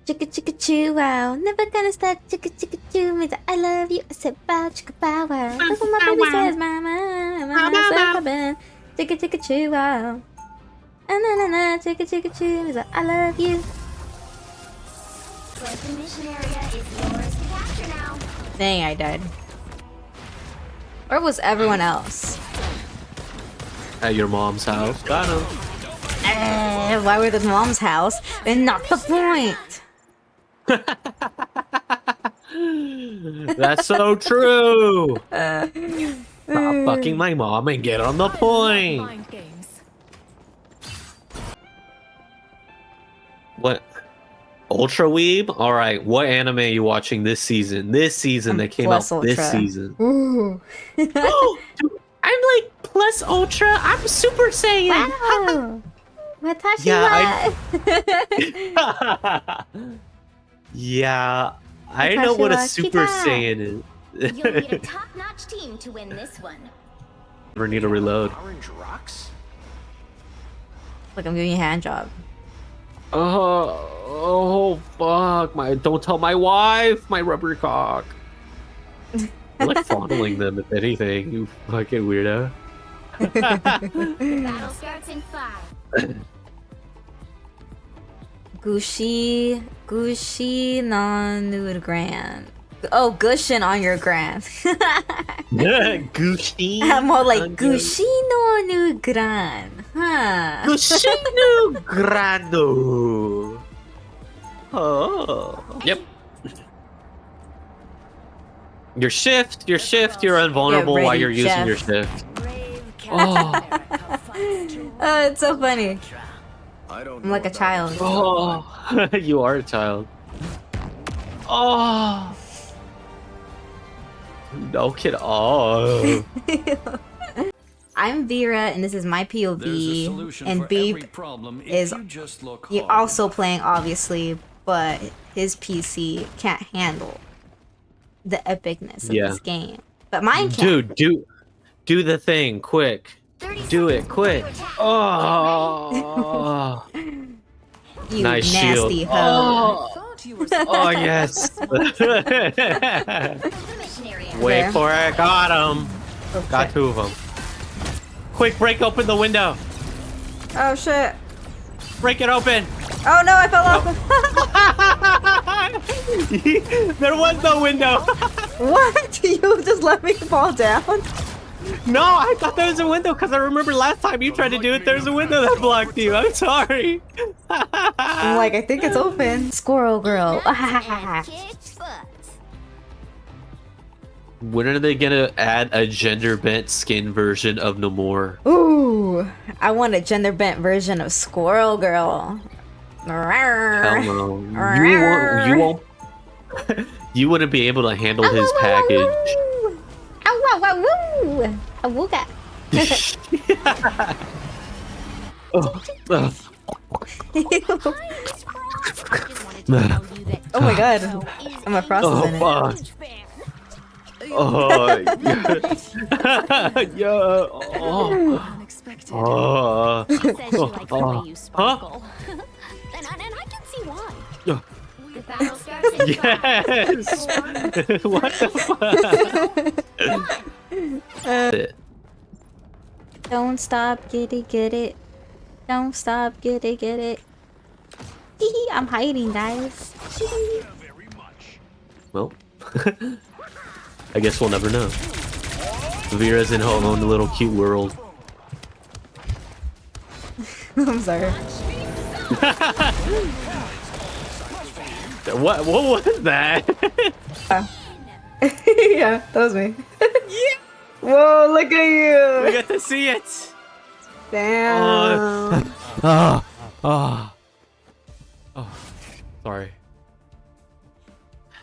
Chicka chicka chew wow, never gonna stop. Chicka chicka chew means I love you. I said bow chicka bow wow. That's what my baby says, mama. Mama says my band. Chicka chicka chew wow. Na na na, chicka chicka chew means I love you. The mission area is yours to capture now. Dang, I died. Where was everyone else? At your mom's house. Got him. Why were the mom's house? And not the point. That's so true. Stop fucking my mom and get on the point. Mind games. What? Ultra Weeb? Alright, what anime are you watching this season? This season that came out Plus this Ultra. season. Ooh. Oh, dude, I'm like plus Ultra. I'm Super Saiyan. Wow. Watashi Yeah, wa. Yeah, I know what a Super Saiyan is. You'll need a top-notch team to win this one. Never need to reload. Orange rocks? Look, I'm giving you a hand job. Oh fuck! Don't tell my wife. My rubber cock. I like fondling them, if anything. You fucking weirdo. Battle starts in 5. Gushi no grand. Oh, gushin on your grand. Gucci. More like Gushi no grand. Huh. Gushinu Grando. Oh. Yep. Your shift, you're invulnerable while ready, you're using Jeff. your shift. Brave Oh. It's so funny. I'm like a child. Oh. You are a child. Oh. No kid. Oh. I'm Vira, and this is my POV, and Beep is also playing, obviously, but his PC can't handle the epicness of this game. But mine can. Dude, do the thing, quick. Do it, quick. Oh. You Nice nasty shield. hoe. Oh yes. mission area. Wait There. for it. Got him. Oh, Got shit. 2 of them. Quick, break open the window. Oh shit. Break it open. Oh no, I fell off. There was no window. What? You just let me fall down? No, I thought there was a window because I remember last time you tried to do it, there was a window that blocked you. I'm sorry. I'm like, I think it's open. Squirrel girl. And kick butt. When are they gonna add a gender bent skin version of Namor? Ooh, I want a gender bent version of Squirrel Girl. Hell no. You won't. You wouldn't be able to handle his package. Awooga. Oh my god. I'm a process in it. Fuck. Oh, yeah. Oh. Unexpected. Oh. She says she likes the way you Huh? sparkle. and I can see why. Yeah. The battle starts in Yes. 5, 4, What the fuck? Don't stop, get it. Don't stop, get it. Hee, I'm hiding, guys. Well, I guess we'll never know. Vira's in her own little cute world. I'm sorry. What was that? Yeah, that was me. Yeah. Whoa, look at We you. get to see it. Damn. Oh, sorry.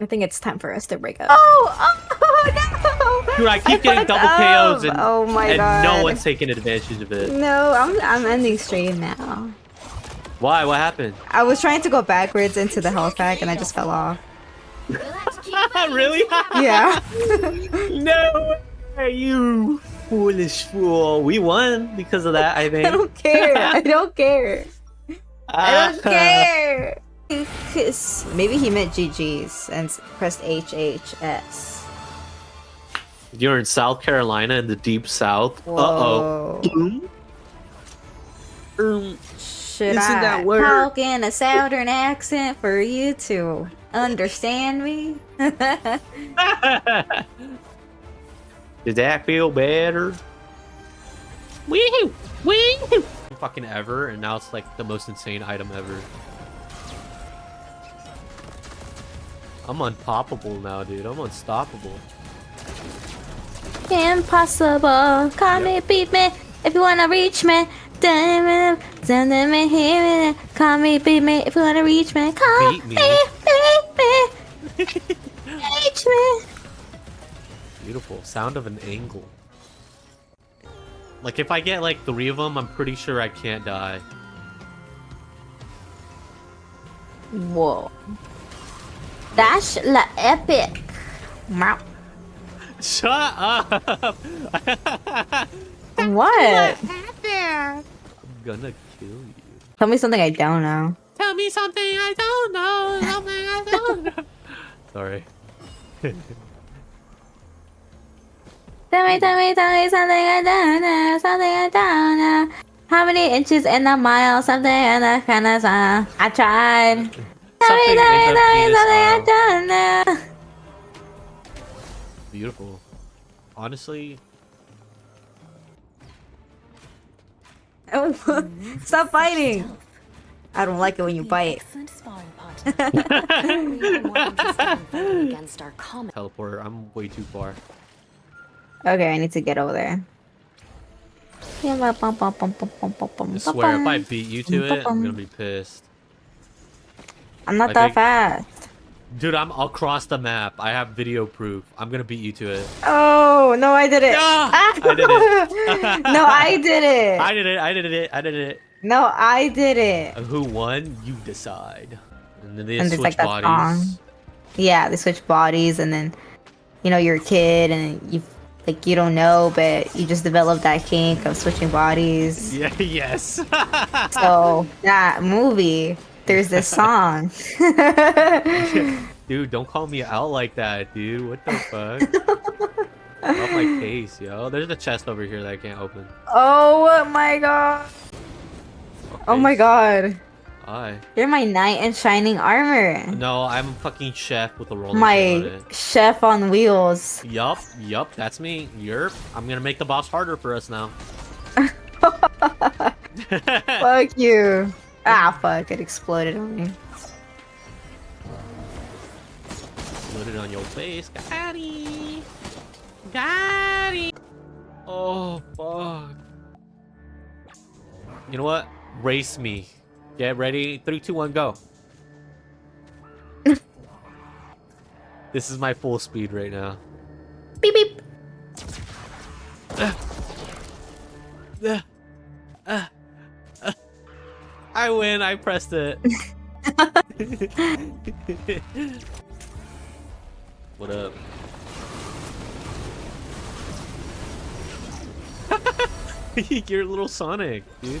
I think it's time for us to break up. Oh no! Dude, I keep getting double KOs and, Oh my and god. no one's taking advantage of it. No, I'm ending stream now. Why? What happened? I was trying to go backwards into the health pack and I just fell off. Really? Yeah. No way, you foolish fool. We won because of that, I think. I don't care. I don't care. I don't care. Maybe he meant GG's and pressed HHS. You're in South Carolina in the deep South. Whoa. Should Isn't I that word? talk in a southern accent for you to understand me? Did that feel better? Woohoo! Woohoo! Fucking ever, and now it's like the most insane item ever. I'm unpoppable now, dude. I'm unstoppable. Impossible. Call me, beat me if you wanna reach me. Damn, hear me. Call me, beat me if you wanna reach me. Call Beat me? beat me. Reach me. Beautiful. Sound of an angle. Like, if I get like 3 of them, I'm pretty sure I can't die. Whoa. That's la epic. Meow. Shut up! What? I'm gonna kill you. Tell me something I don't know. Tell me something I don't know. Something I don't know. Sorry. Tell me something I don't know. Something I don't know. How many inches in a mile? Something in that kind of song. I tried. Tell me Something in the penis something I aisle. don't know. Beautiful. Honestly, Oh, stop fighting. I don't like it when you bite. Excellent sparring partner. We are more interested in voting against our common. teleporter. I'm way too far. Okay, I need to get over there. I swear, if I beat you to it, I'm gonna be pissed. I'm not I that think- fast. Dude, I'm across the map. I have video proof. I'm gonna beat you to it. Oh, no, I did it. Yeah, Ah! I did it. No, I did it. I did it. I did it. I did it. No, I did it. Who won? You decide. And then they And there's, switch like, that bodies. song. Yeah, they switch bodies, and then, you know, you're a kid, and you don't know, but you just develop that kink of switching bodies. Yeah. Yes. So that movie, there's this song. Dude, don't call me out like that, dude. What the fuck? Off my case, yo. There's a chest over here that I can't open. Oh my god. Oh my god. Hi. You're my knight in shining armor. No, I'm a fucking chef with a roller. My chef on wheels. Yup, that's me. Yerp. I'm gonna make the boss harder for us now. Fuck you. Ah, fuck. It exploded on me. Load it on your face. Got it. Got it. Oh, fuck. You know what? Race me. Get ready. 3, 2, 1, go. This is my full speed right now. Beep beep. I win. I pressed it. What up? You're a little Sonic, dude.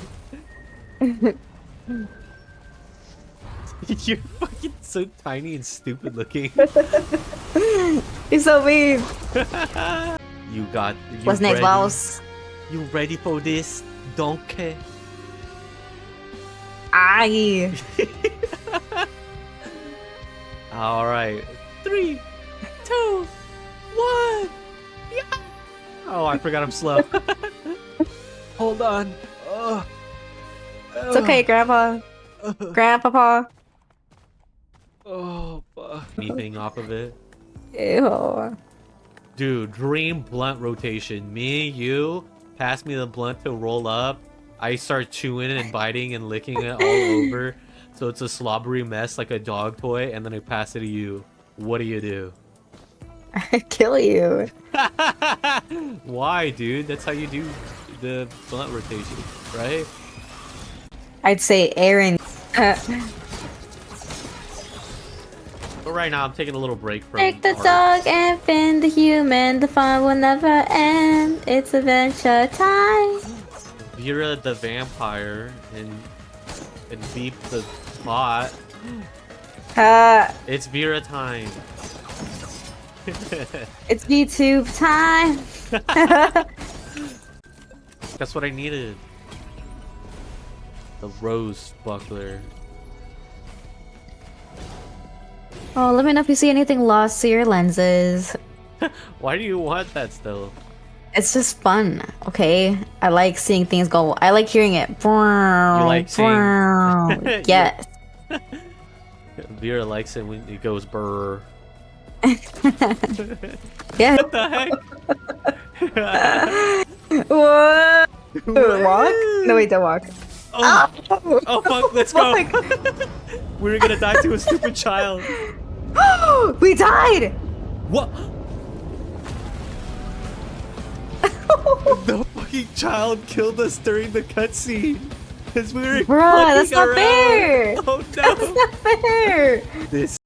You're fucking so tiny and stupid looking. He's so mean. You got. You What's next, ready? boss? You ready for this, donkey? Aye. All right. 3, 2, 1. Yeah. Oh, I forgot I'm slow. Hold on. It's okay, Grandpa. Grandpapa. Oh, fuck. Anything off of it? Ew. Dude, dream blunt rotation. Me, you, pass me the blunt to roll up. I start chewing and biting and licking it all over. So it's a slobbery mess like a dog toy, and then I pass it to you. What do you do? I kill you. Why, dude? That's how you do the blunt rotation, right? I'd say Aaron. But right now, I'm taking a little break from Take the art. dog and Finn the human. The fun will never end. It's adventure time. Vira the vampire and Beep the bot. It's Vira time. It's YouTube time. That's what I needed. The rose buckler. Oh, let me know if you see anything lost to your lenses. Why do you want that still? It's just fun, okay? I like seeing things go. I like hearing it. You like seeing- Yes. Vera likes it when it goes brr. Yeah. What the heck? What? Walk? No, wait, don't walk. Oh, oh fuck, let's go. Oh my We were gonna die to a stupid child. We died! What? The fucking child killed us during the cutscene. Because we were Bruh, that's clicking not around. fair! Oh no. That's not fair! This